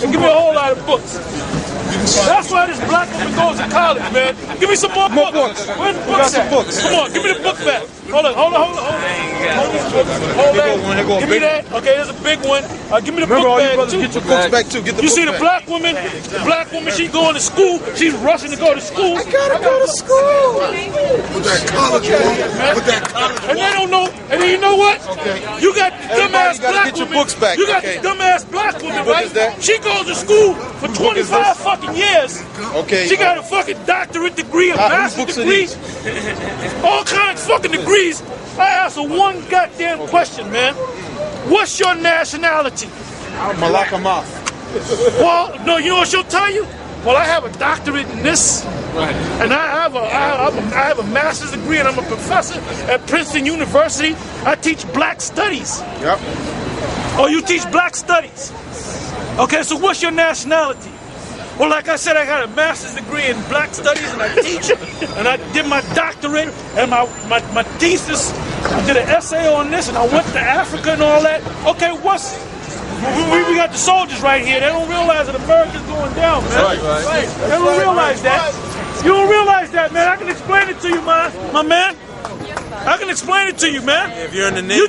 and give me a whole lot of books. That's why this black woman goes to college, man. Give me some more books. Where's the books at? Come on, give me the book back. Hold on. Give me that. Okay, there's a big one. Give me the book bag too. Get your books back too. Get the you see the black woman? The black woman, she's going to school. She's rushing to go to school. I gotta go to school. With that college, with that college. And they don't know. And then you know what? Okay. You got dumbass black get your woman. books back. You got the dumbass black woman, right? Is that? She goes to school for 25 fucking years. Okay. She got a fucking doctorate degree, a master's degree, all kinds of fucking degrees. I asked her one goddamn question, man. What's your nationality? Malaka Mas. Well, no, you know what she'll tell you? Well, I have a doctorate in this, and I have a master's degree, and I'm a professor at Princeton University. I teach black studies. Yep. Oh, you teach black studies? Okay, so what's your nationality? Well, like I said, I got a master's degree in black studies, and I teach, and I did my doctorate, and my thesis, I did an essay on this, and I went to Africa and all that. Okay, we got the soldiers right here. They don't realize that America's going down, man. Right. They don't realize that. You don't realize that, man. I can explain it to you, my man. I can explain it to you, man. If you're in the Navy, you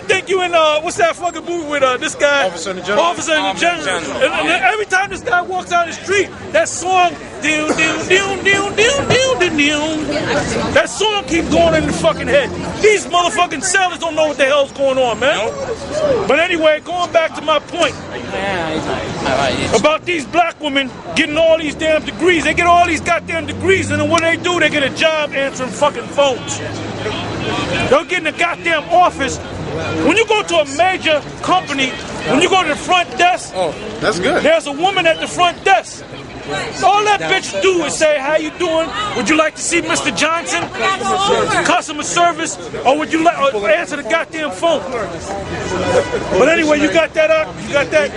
think you in what's that fucking movie with this guy? Officer in the General. Officer in the General. And every time this guy walks down the street, that song, that song keeps going in the fucking head. These motherfucking sailors don't know what the hell's going on, man. But anyway, going back to my point about these black women getting all these damn degrees. They get all these goddamn degrees, and then what they do, they get a job answering fucking phones. They'll get in the goddamn office. When you go to a major company, when you go to the front desk, that's good. There's a woman at the front desk. All that bitch do is say, how you doing? Would you like to see Mr. Johnson? Customer service? Or would you like answer the goddamn phone? But anyway, you got that up? You got that?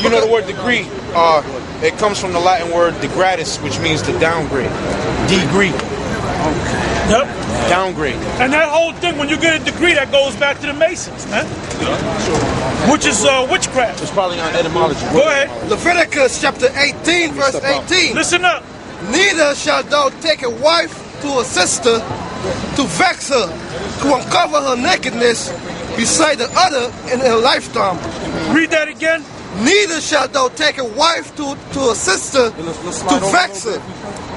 You know the word degree, it comes from the Latin word degratis, which means to downgrade. Degree. Yep. Downgrade. And that whole thing, when you get a degree, that goes back to the Masons, man. Which is witchcraft. It's probably on etymology. Go ahead. Leviticus chapter 18, verse 18. Listen up. Neither shalt thou take a wife to a sister to vex her, to uncover her nakedness beside the other in her lifetime. Read that again. Neither shalt thou take a wife to a sister to vex her,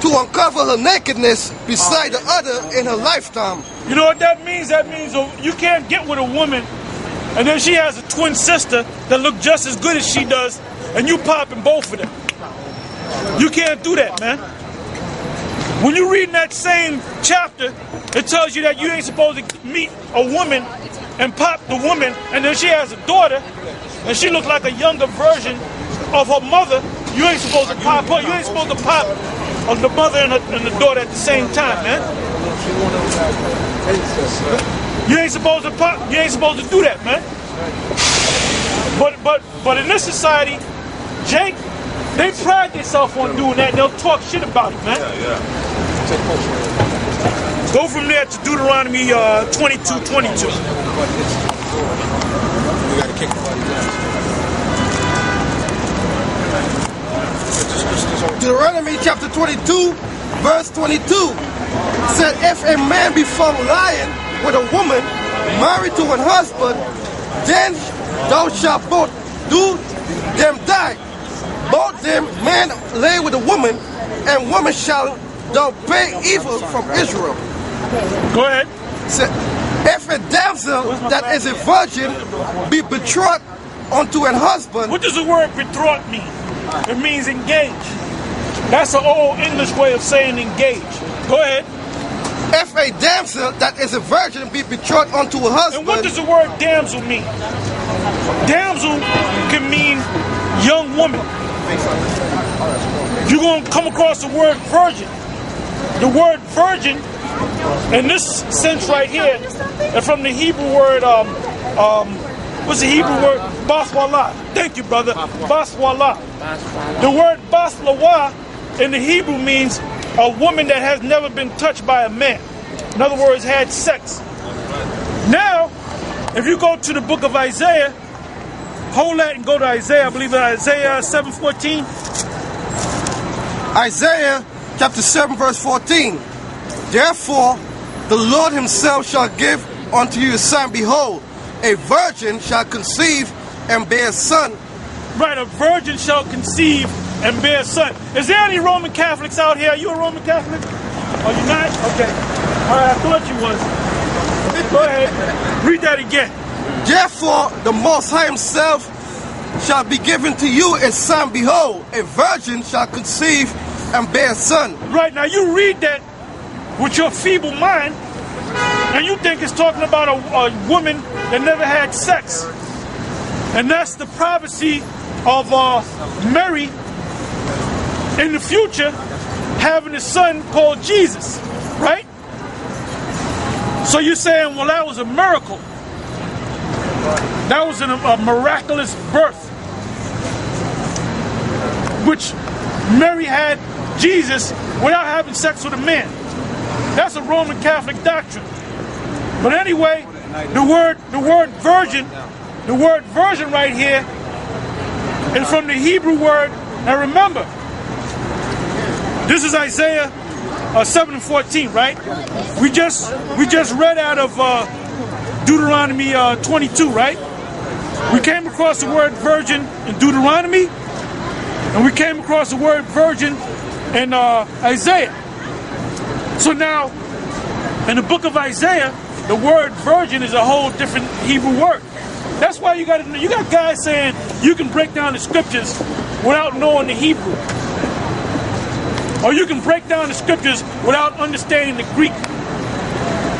to uncover her nakedness beside the other in her lifetime. You know what that means? That means you can't get with a woman and then she has a twin sister that look just as good as she does, and you popping both of them. You can't do that, man. When you read in that same chapter, it tells you that you ain't supposed to meet a woman and pop the woman, and then she has a daughter, and she looks like a younger version of her mother. You ain't supposed to pop her. You ain't supposed to pop on the mother and the daughter at the same time, man. You ain't supposed to pop. You ain't supposed to do that, man. But in this society, Jake, they pride themselves on doing that. They'll talk shit about it, man. Go from there to Deuteronomy 22:22. We gotta kick the body down. Deuteronomy chapter 22, verse 22 said, if a man be found lying with a woman married to an husband, then thou shalt both do them die. Both them man lay with a woman, and woman shall thou pay evil from Israel. Go ahead. Said, if a damsel that is a virgin be betrothed unto an husband. What does the word betrothed mean? It means engaged. That's an old English way of saying engaged. Go ahead. If a damsel that is a virgin be betrothed unto a husband. And what does the word damsel mean? Damsel can mean young woman. You're going to come across the word virgin. The word virgin, in this sense right here, is from the Hebrew word, what's the Hebrew word? Baswala. Thank you, brother. Baswala. The word baslawa in the Hebrew means a woman that has never been touched by a man. In other words, had sex. Now, if you go to the book of Isaiah, hold that and go to Isaiah. I believe it's Isaiah 7:14. Isaiah chapter 7 verse 14. Therefore the Lord himself shall give unto you a son. Behold, a virgin shall conceive and bear a son. Right, a virgin shall conceive and bear a son. Is there any Roman Catholics out here? Are you a Roman Catholic? Are you not? Okay. All right, I thought you was. Go ahead. Read that again. Therefore the Most High himself shall be given to you a son. Behold, a virgin shall conceive and bear a son. Right, now you read that with your feeble mind, and you think it's talking about a woman that never had sex. And that's the prophecy of Mary in the future having a son called Jesus, right? So you're saying, well, that was a miracle. That was a miraculous birth, which Mary had Jesus without having sex with a man. That's a Roman Catholic doctrine. But anyway, the word virgin right here is from the Hebrew word. Now remember, this is Isaiah 7:14, right? We just read out of Deuteronomy 22, right? We came across the word virgin in Deuteronomy, and we came across the word virgin in Isaiah. So now, in the book of Isaiah, the word virgin is a whole different Hebrew word. That's why you got guys saying you can break down the scriptures without knowing the Hebrew. Or you can break down the scriptures without understanding the Greek.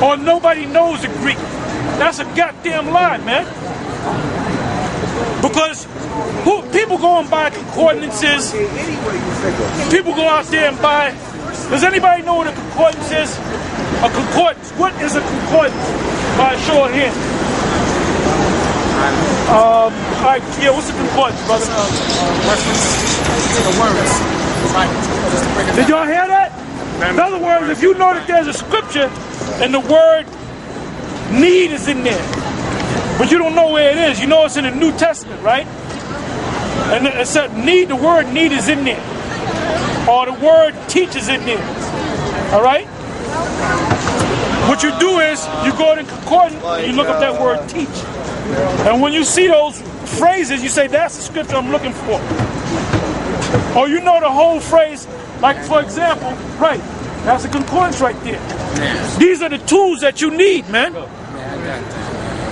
Or nobody knows the Greek. That's a goddamn lie, man. Because people go and buy concordances. People go out there and buy. Does anybody know what a concordance is? A concordance. What is a concordance? By a show of hands. All right, yeah, what's a concordance, brother? Reference to the words. Right. Did y'all hear that? In other words, if you know that there's a scripture and the word need is in there, but you don't know where it is, you know it's in the New Testament, right? And it said need, the word need is in there. Or the word teach is in there. All right? What you do is you go in concordance and you look up that word teach. And when you see those phrases, you say, that's the scripture I'm looking for. Or you know the whole phrase, like for example, right, that's a concordance right there. These are the tools that you need, man.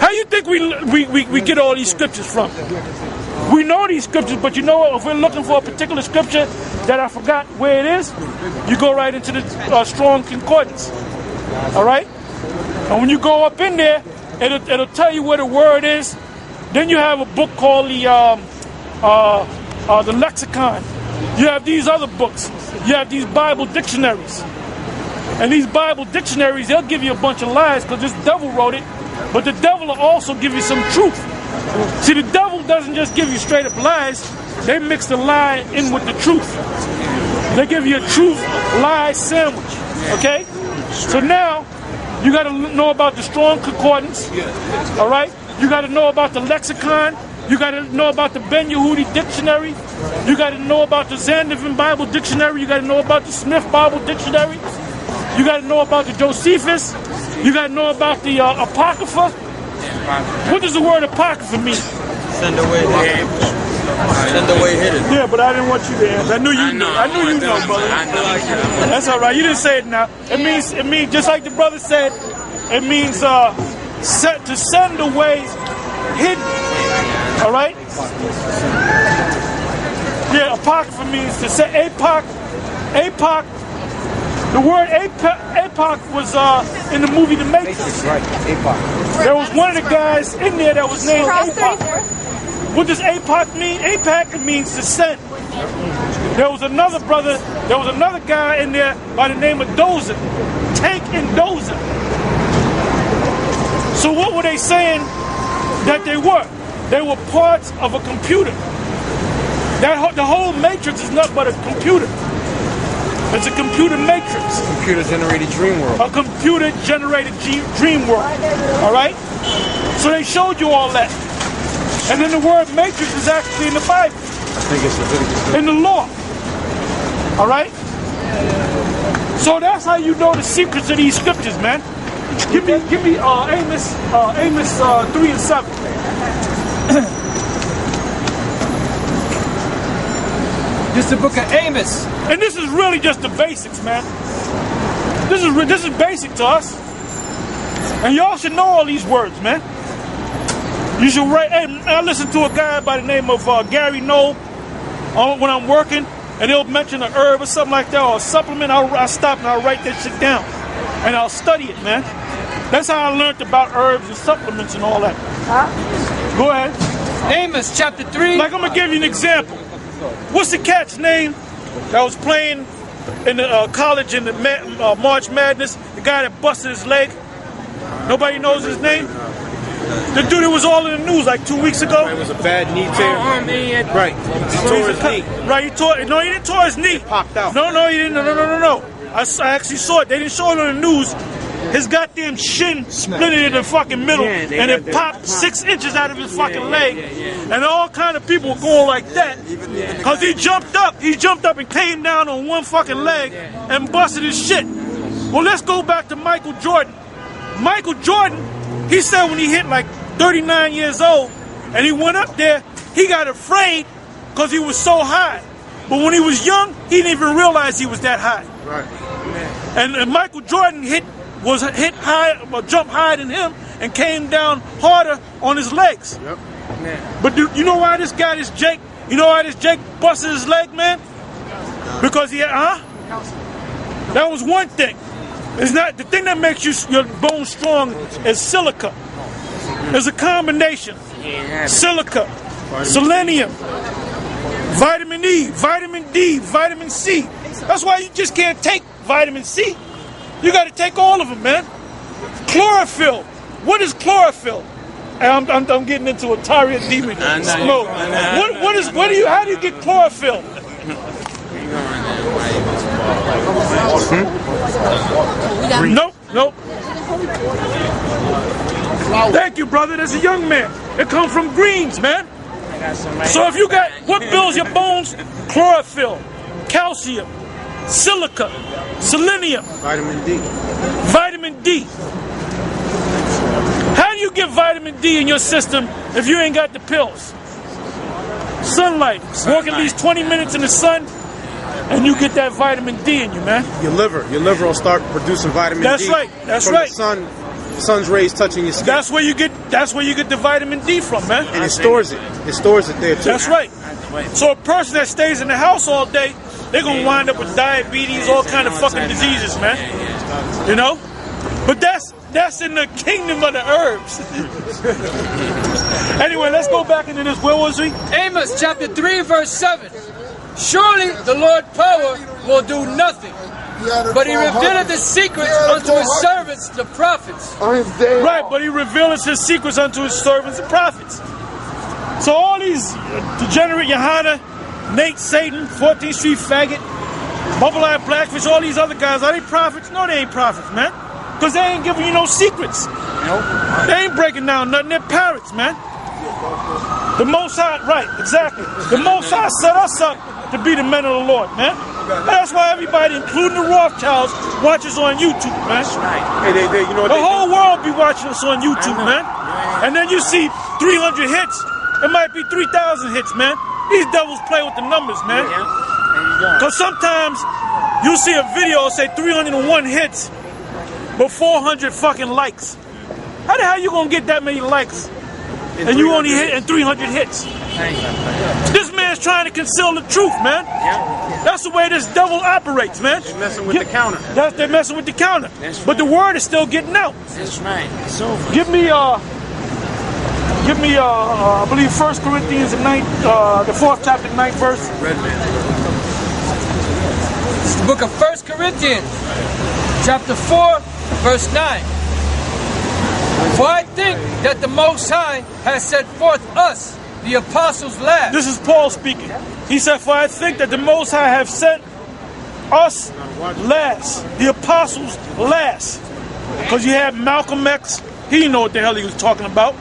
How you think we get all these scriptures from? We know these scriptures, but you know what? If we're looking for a particular scripture that I forgot where it is, you go right into the Strong Concordance. All right? And when you go up in there, it'll tell you where the word is. Then you have a book called the Lexicon. You have these other books. You have these Bible dictionaries. And these Bible dictionaries, they'll give you a bunch of lies because this devil wrote it. But the devil will also give you some truth. See, the devil doesn't just give you straight up lies. They mix the lie in with the truth. They give you a truth-lie sandwich. Okay? So now, you got to know about the Strong Concordance. All right? You got to know about the Lexicon. You got to know about the Ben Yehudi Dictionary. You got to know about the Zandervan Bible Dictionary. You got to know about the Smith Bible Dictionary. You got to know about the Josephus. You got to know about the Apocrypha. What does the word Apocrypha mean? Send away hidden. Yeah, but I didn't want you to answer. I knew you know. I knew you know, brother. That's all right. You didn't say it now. It means just like the brother said. It means to send away hidden. All right. Yeah, Apocrypha means to say apoc. The word APOC was in the movie The Matrix. Right, APOC. There was one of the guys in there that was named APOC. What does APOC mean? APOC means to send. There was another guy in there by the name of Dozer. Tank and Dozer. So what were they saying that they were? They were parts of a computer. The whole Matrix is nothing but a computer. It's a computer matrix. Computer-generated dream world. A computer-generated dream world. All right? So they showed you all that. And then the word matrix is actually in the Bible. I think it's Leviticus. In the law. All right? So that's how you know the secrets of these scriptures, man. Give me Amos 3 and 7. This is the book of Amos. And this is really just the basics, man. This is basic to us. And y'all should know all these words, man. You should write. Hey, I listen to a guy by the name of Gary Knoll when I'm working, and he'll mention an herb or something like that, or a supplement. I'll stop and I'll write that shit down, and I'll study it, man. That's how I learned about herbs and supplements and all that. Go ahead. Amos chapter 3. Like, I'm gonna give you an example. What's the cat's name that was playing in the college in the March Madness? The guy that busted his leg. Nobody knows his name. The dude that was all in the news like 2 weeks ago. It was a bad knee tear. Right. He tore his knee. Right, he didn't tore his knee. It popped out. No, he didn't. No. I actually saw it. They didn't show it on the news. His goddamn shin split in the fucking middle, and it popped 6 inches out of his fucking leg. And all kind of people were going like that. Because he jumped up. He jumped up and came down on one fucking leg and busted his shit. Well, let's go back to Michael Jordan. Michael Jordan, he said when he hit like 39 years old and he went up there, he got afraid because he was so high. But when he was young, he didn't even realize he was that high. Right. And Michael Jordan jumped higher than him and came down harder on his legs. Yep. But you know why this Jake busted his leg, man? Because he had, That was one thing. It's not the thing that makes your bones strong is silica. It's a combination. Silica, selenium, vitamin E, vitamin D, vitamin C. That's why you just can't take vitamin C. You got to take all of them, man. Chlorophyll. What is chlorophyll? I'm getting into a Tyria demon mode. How do you get chlorophyll? Nope. Thank you, brother. There's a young man. It comes from greens, man. So if you got, what builds your bones? Chlorophyll, calcium, silica, selenium, vitamin D. How do you get vitamin D in your system if you ain't got the pills? Sunlight. Walk at least 20 minutes in the sun, and you get that vitamin D in you, man. Your liver will start producing vitamin D. That's right. The sun's rays touching your skin. That's where you get the vitamin D from, man. And it stores it. It stores it there too. That's right. So a person that stays in the house all day, they're gonna wind up with diabetes, all kind of fucking diseases, man. You know? But that's in the kingdom of the herbs. Anyway, let's go back into this. Where was we? Amos chapter 3 verse 7. Surely the Lord power will do nothing, but he revealeth his secrets unto his servants, the prophets. Right, but he revealeth his secrets unto his servants, the prophets. So all these degenerate Yohana, Nate Satan, 14th Street Faggot, Bubble-Eyed Blackfish, all these other guys, are they prophets? No, they ain't prophets, man. Because they ain't giving you no secrets. Nope. They ain't breaking down nothing. They're parrots, man. The Most High, right, exactly. The Most High set us up to be the men of the Lord, man. That's why everybody, including the Rothschilds, watches on YouTube, man. Hey, the whole world be watching us on YouTube, man. And then you see 300 hits. It might be 3,000 hits, man. These devils play with the numbers, man. Because sometimes you see a video say 301 hits, but 400 fucking likes. How the hell you gonna get that many likes and you only hit 300 hits? This man's trying to conceal the truth, man. That's the way this devil operates, man. They're messing with the counter. They're messing with the counter. But the word is still getting out. That's right. So Give me I believe 1 Corinthians the 4th chapter, 9th verse. it's the book of 1 Corinthians, chapter 4, verse 9. For I think that the Most High has set forth us, the apostles, last. This is Paul speaking. He said, for I think that the Most High have sent us last, the apostles last. Because you had Malcolm X, he didn't know what the hell he was talking about.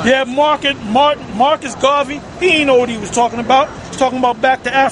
Yeah, Marcus Garvey, he ain't know what he was talking about. He's talking about back to Africa.